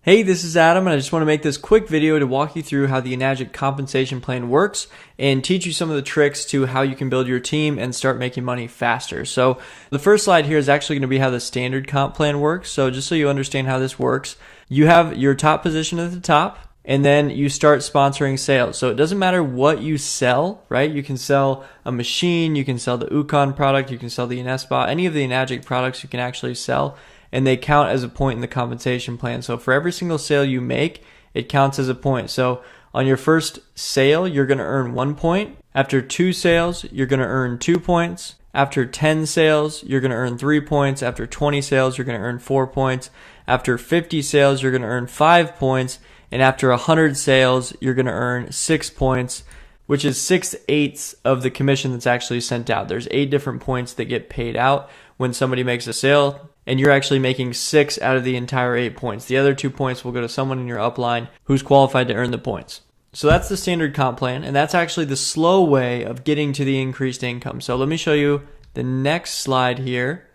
Hey, this is Adam, and I just want to make this quick video to walk you through how the Enagic compensation plan works and teach you some of the tricks to how you can build your team and start making money faster. So the first slide here is actually going to be how the standard comp plan works. So just so you understand how this works, you have your top position at the top, and then you start sponsoring sales. So it doesn't matter what you sell, right? You can sell a machine, you can sell the Ukon product, you can sell the Inespa, any of the Enagic products you can actually sell, and they count as a point in the compensation plan. So for every single sale you make, it counts as a point. So on your first sale, you're going to earn 1 point. After 2 sales, you're going to earn 2 points. After 10 sales, you're going to earn 3 points. After 20 sales, you're going to earn 4 points. After 50 sales, you're going to earn 5 points. And after 100 sales, you're going to earn 6 points, which is 6/8 of the commission that's actually sent out. There's 8 different points that get paid out when somebody makes a sale, and you're actually making 6 out of the entire 8 points. The other 2 points will go to someone in your upline who's qualified to earn the points. So that's the standard comp plan, and that's actually the slow way of getting to the increased income. So let me show you the next slide here,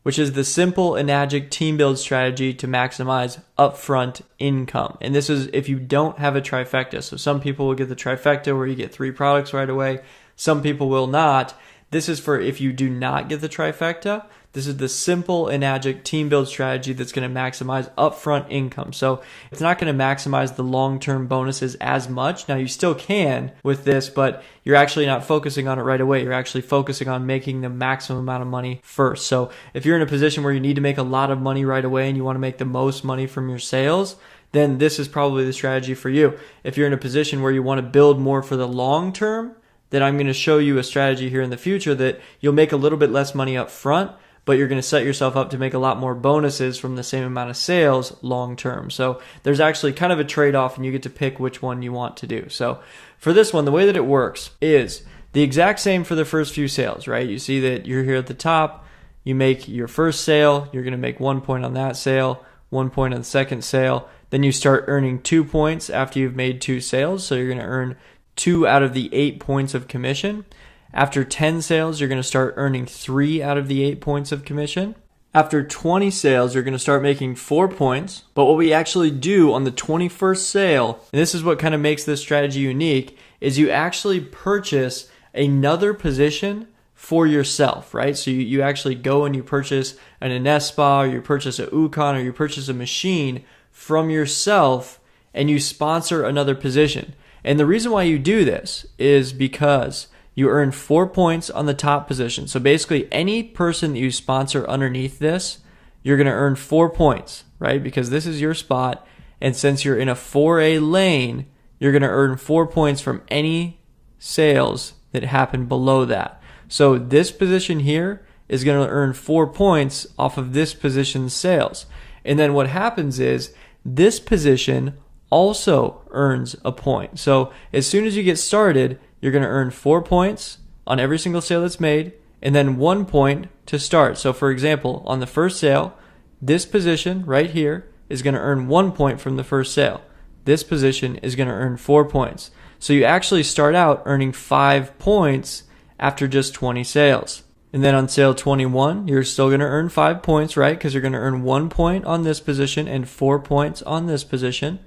which is the simple Enagic team build strategy to maximize upfront income. And this is if you don't have a trifecta. So some people will get the trifecta where you get 3 products right away. Some people will not. This is for if you do not get the trifecta. This is the simple Enagic team build strategy that's going to maximize upfront income. So it's not going to maximize the long-term bonuses as much. Now you still can with this, but you're actually not focusing on it right away. You're actually focusing on making the maximum amount of money first. So if you're in a position where you need to make a lot of money right away and you want to make the most money from your sales, then this is probably the strategy for you. If you're in a position where you want to build more for the long term, then I'm going to show you a strategy here in the future that you'll make a little bit less money up front, but you're going to set yourself up to make a lot more bonuses from the same amount of sales long term. So there's actually kind of a trade-off, and you get to pick which one you want to do. So for this one, the way that it works is the exact same for the first few sales, right? You see that you're here at the top, you make your first sale, you're going to make 1 point on that sale, 1 point on the second sale, then you start earning 2 points after you've made 2 sales, so you're going to earn 2 out of the 8 points of commission. After 10 sales, you're going to start earning 3 out of the 8 points of commission. After 20 sales, you're going to start making 4 points. But what we actually do on the 21st sale, and this is what kind of makes this strategy unique, is you actually purchase another position for yourself, right? So you actually go and you purchase an Inespa, or you purchase a Ukon, or you purchase a machine from yourself, and you sponsor another position. And the reason why you do this is because you earn 4 points on the top position. So basically, any person that you sponsor underneath this, you're going to earn 4 points, right? Because this is your spot. And since you're in a 4A lane, you're going to earn 4 points from any sales that happen below that. So this position here is going to earn 4 points off of this position's sales. And then what happens is this position also earns a point. So as soon as you get started, you're going to earn 4 points on every single sale that's made, and then 1 point to start. So for example, on the first sale, this position right here is going to earn 1 point from the first sale. This position is going to earn 4 points. So you actually start out earning 5 points after just 20 sales. And then on sale 21, you're still going to earn 5 points, right? Because you're going to earn 1 point on this position and 4 points on this position.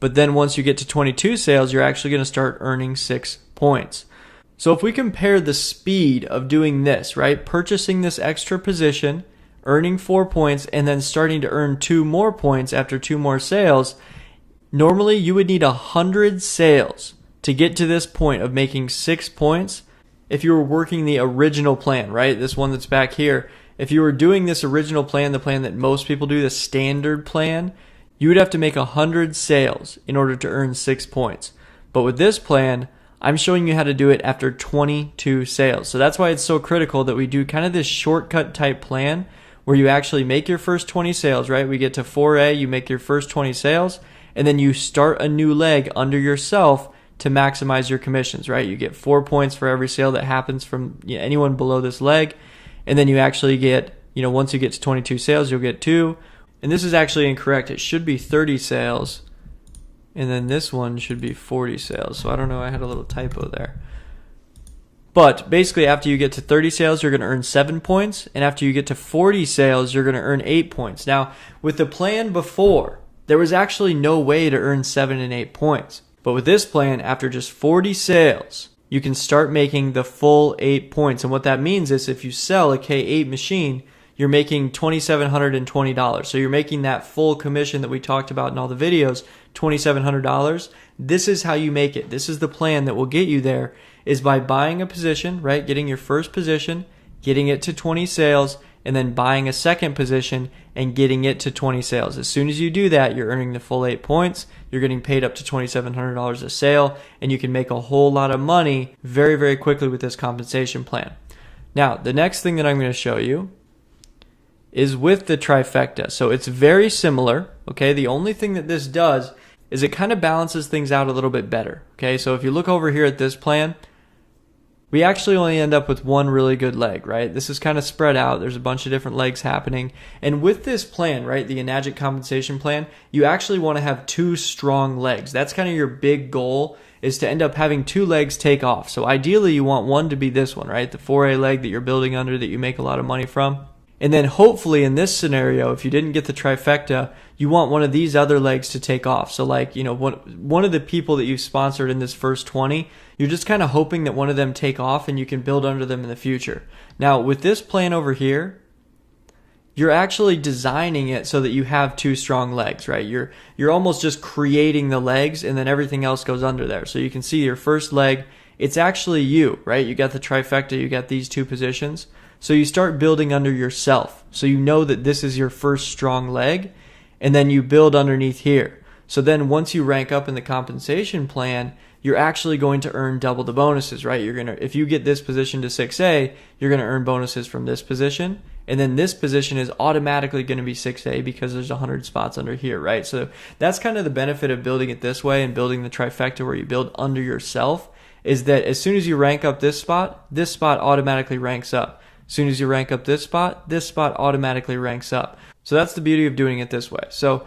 But then once you get to 22 sales, you're actually going to start earning 6 points. So if we compare the speed of doing this, right, purchasing this extra position, earning 4 points, and then starting to earn 2 more points after 2 more sales, normally you would need 100 sales to get to this point of making 6 points if you were working the original plan, right? This one that's back here. If you were doing this original plan, the plan that most people do, the standard plan, you would have to make 100 sales in order to earn 6 points. But with this plan, I'm showing you how to do it after 22 sales. So that's why it's so critical that we do kind of this shortcut type plan where you actually make your first 20 sales, right? We get to 4A, you make your first 20 sales, and then you start a new leg under yourself to maximize your commissions, right? You get 4 points for every sale that happens from anyone below this leg, and then you actually get, once you get to 22 sales, you'll get 2. And this is actually incorrect. It should be 30 sales. And then this one should be 40 sales. So I don't know, I had a little typo there. But basically after you get to 30 sales, you're going to earn 7 points. And after you get to 40 sales, you're going to earn 8 points. Now, with the plan before, there was actually no way to earn 7 and 8 points. But with this plan, after just 40 sales, you can start making the full 8 points. And what that means is if you sell a K8 machine, you're making $2,720. So you're making that full commission that we talked about in all the videos, $2,700. This is how you make it. This is the plan that will get you there, is by buying a position, right? Getting your first position, getting it to 20 sales, and then buying a second position and getting it to 20 sales. As soon as you do that, you're earning the full 8 points. You're getting paid up to $2,700 a sale, and you can make a whole lot of money very, very quickly with this compensation plan. Now, the next thing that I'm going to show you is with the Trifecta. So it's very similar, okay? The only thing that this does is it kind of balances things out a little bit better, okay? So if you look over here at this plan, we actually only end up with one really good leg, right? This is kind of spread out. There's a bunch of different legs happening. And with this plan, right, the Enagic compensation plan, you actually want to have 2 strong legs. That's kind of your big goal, is to end up having 2 legs take off. So ideally, you want one to be this one, right? The 4A leg that you're building under that you make a lot of money from. And then hopefully in this scenario, if you didn't get the Trifecta, you want one of these other legs to take off. So like, you know, one of the people that you've sponsored in this first 20, you're just kind of hoping that one of them take off and you can build under them in the future. Now with this plan over here, you're actually designing it so that you have 2 strong legs, right? You're almost just creating the legs and then everything else goes under there. So you can see your first leg, it's actually you, right? You got the Trifecta, you got these 2 positions. So you start building under yourself. So you know that this is your first strong leg, and then you build underneath here. So then once you rank up in the compensation plan, you're actually going to earn double the bonuses, right? If you get this position to 6A, you're going to earn bonuses from this position. And then this position is automatically going to be 6A because there's 100 spots under here, right? So that's kind of the benefit of building it this way and building the Trifecta where you build under yourself, is that as soon as you rank up this spot automatically ranks up. As soon as you rank up this spot automatically ranks up. So that's the beauty of doing it this way. So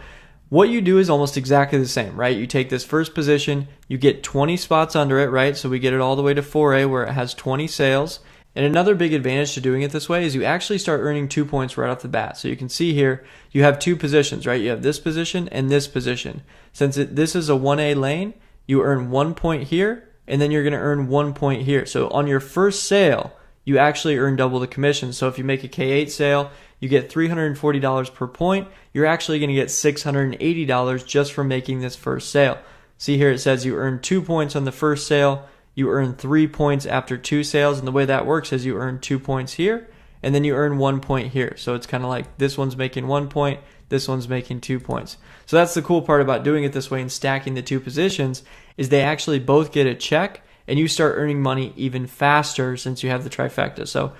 what you do is almost exactly the same, right? You take this first position, you get 20 spots under it, right? So we get it all the way to 4A where it has 20 sales. And another big advantage to doing it this way is you actually start earning 2 points right off the bat. So you can see here, you have 2 positions, right? You have this position and this position. Since this is a 1A lane, you earn 1 point here, and then you're going to earn 1 point here. So on your first sale, you actually earn double the commission. So if you make a K8 sale, you get $340 per point. You're actually going to get $680 just from making this first sale. See here it says you earn 2 points on the first sale, you earn 3 points after 2 sales, and the way that works is you earn 2 points here, and then you earn 1 point here. So it's kind of like this one's making 1 point, this one's making 2 points. So that's the cool part about doing it this way and stacking the 2 positions, is they actually both get a check, and you start earning money even faster since you have the Trifecta. So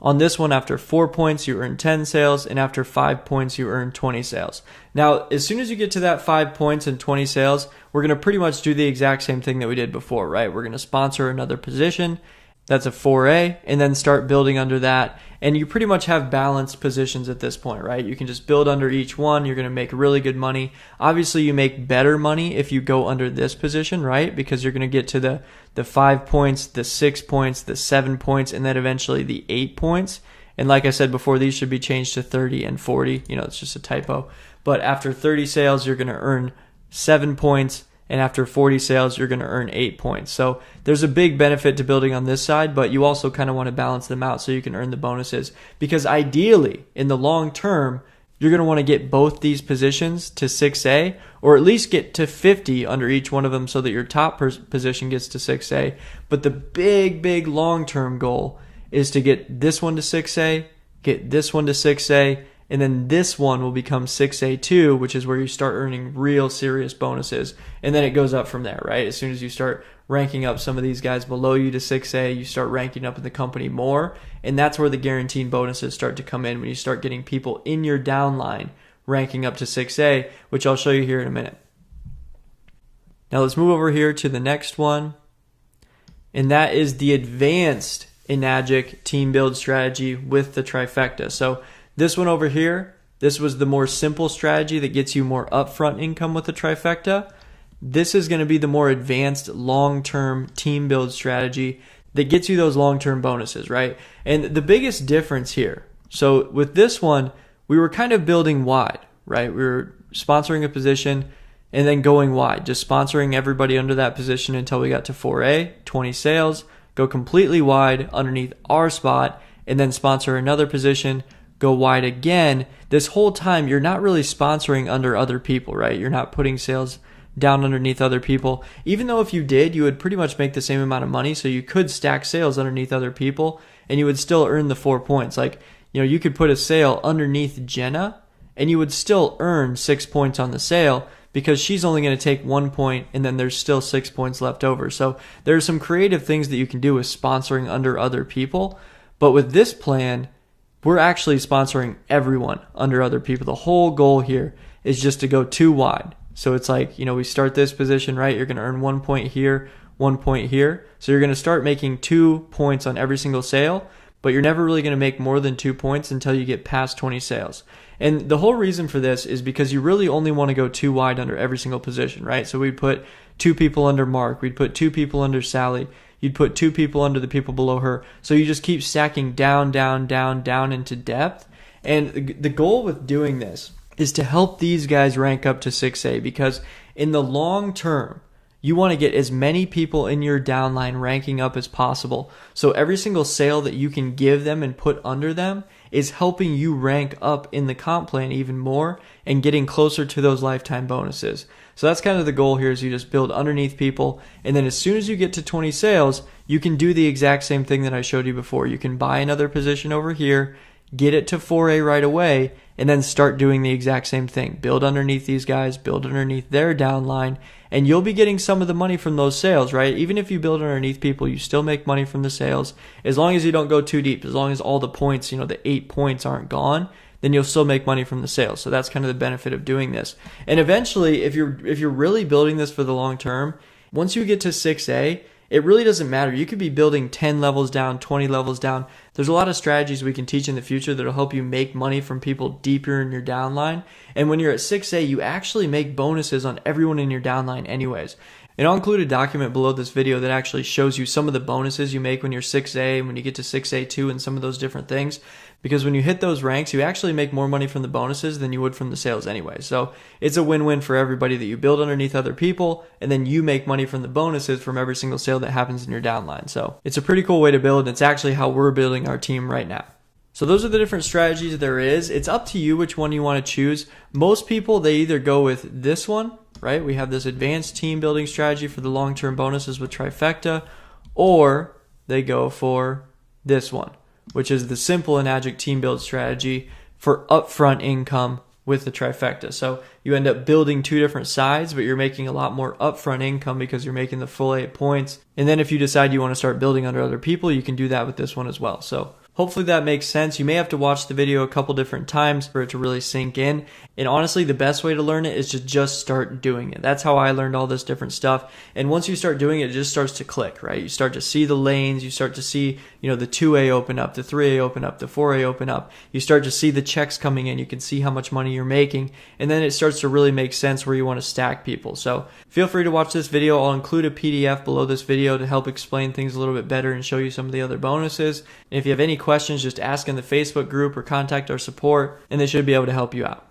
on this one, after 4 points, you earn 10 sales, and after 5 points, you earn 20 sales. Now, as soon as you get to that 5 points and 20 sales, we're going to pretty much do the exact same thing that we did before, right? We're going to sponsor another position. That's a 4A, and then start building under that. And you pretty much have balanced positions at this point, right? You can just build under each one. You're going to make really good money. Obviously, you make better money if you go under this position, right? Because you're going to get to the 5 points, the 6 points, the 7 points, and then eventually the 8 points. And like I said before, these should be changed to 30 and 40. You know, it's just a typo. But after 30 sales, you're going to earn 7 points. And after 40 sales, you're going to earn 8 points. So there's a big benefit to building on this side, but you also kind of want to balance them out so you can earn the bonuses. Because ideally, in the long term, you're going to want to get both these positions to 6A, or at least get to 50 under each one of them so that your top position gets to 6A. But the big long-term goal is to get this one to 6A, get this one to 6A, and then this one will become 6A2, which is where you start earning real serious bonuses. And then it goes up from there, right? As soon as you start ranking up some of these guys below you to 6A, you start ranking up in the company more. And that's where the guaranteed bonuses start to come in, when you start getting people in your downline ranking up to 6A, which I'll show you here in a minute. Now let's move over here to the next one. And that is the advanced Enagic team build strategy with the Trifecta. So this one over here, this was the more simple strategy that gets you more upfront income with the Trifecta. This is going to be the more advanced long-term team build strategy that gets you those long-term bonuses, right? And the biggest difference here, so with this one, we were kind of building wide, right? We were sponsoring a position and then going wide, just sponsoring everybody under that position until we got to 4A, 20 sales, go completely wide underneath our spot, and then sponsor another position, go wide again. This whole time, you're not really sponsoring under other people, right? You're not putting sales down underneath other people. Even though if you did, you would pretty much make the same amount of money. So you could stack sales underneath other people and you would still earn the 4 points. Like, you could put a sale underneath Jenna and you would still earn 6 points on the sale because she's only going to take 1 point and then there's still 6 points left over. So there are some creative things that you can do with sponsoring under other people. But with this plan, we're actually sponsoring everyone under other people. The whole goal here is just to go too wide. So it's like, we start this position, right? You're going to earn 1 point here, 1 point here. So you're going to start making 2 points on every single sale, but you're never really going to make more than 2 points until you get past 20 sales. And the whole reason for this is because you really only want to go too wide under every single position, right? So we'd put 2 people under Mark. We'd put 2 people under Sally. You'd put 2 people under the people below her. So you just keep stacking down, down, down, down into depth. And the goal with doing this is to help these guys rank up to 6A, because in the long term, you want to get as many people in your downline ranking up as possible. So every single sale that you can give them and put under them is helping you rank up in the comp plan even more and getting closer to those lifetime bonuses. So that's kind of the goal here, is you just build underneath people. And then as soon as you get to 20 sales, you can do the exact same thing that I showed you before. You can buy another position over here, get it to 4A right away, and then start doing the exact same thing. Build underneath these guys, build underneath their downline, and you'll be getting some of the money from those sales, right? Even if you build underneath people, you still make money from the sales. As long as you don't go too deep, as long as all the points, the 8 points aren't gone, then you'll still make money from the sales. So that's kind of the benefit of doing this. And eventually, if you're really building this for the long term, once you get to 6A, it really doesn't matter. You could be building 10 levels down, 20 levels down. There's a lot of strategies we can teach in the future that'll help you make money from people deeper in your downline. And when you're at 6A, you actually make bonuses on everyone in your downline anyways. And I'll include a document below this video that actually shows you some of the bonuses you make when you're 6A and when you get to 6A2 and some of those different things. Because when you hit those ranks, you actually make more money from the bonuses than you would from the sales anyway. So it's a win-win for everybody that you build underneath other people, and then you make money from the bonuses from every single sale that happens in your downline. So it's a pretty cool way to build, and it's actually how we're building our team right now. So those are the different strategies there is. It's up to you which one you want to choose. Most people, they either go with this one, right? We have this advanced team building strategy for the long-term bonuses with Trifecta, or they go for this one, which is the simple Enagic team build strategy for upfront income with the Trifecta. So you end up building 2 different sides, but you're making a lot more upfront income because you're making the full 8 points. And then if you decide you want to start building under other people, you can do that with this one as well. So hopefully that makes sense. You may have to watch the video a couple different times for it to really sink in. And honestly, the best way to learn it is to just start doing it. That's how I learned all this different stuff. And once you start doing it, it just starts to click, right? You start to see the lanes. You start to see, the 2A open up, the 3A open up, the 4A open up. You start to see the checks coming in. You can see how much money you're making. And then it starts to really make sense where you want to stack people. So feel free to watch this video. I'll include a PDF below this video to help explain things a little bit better and show you some of the other bonuses. And if you have any questions, just ask in the Facebook group or contact our support, and they should be able to help you out.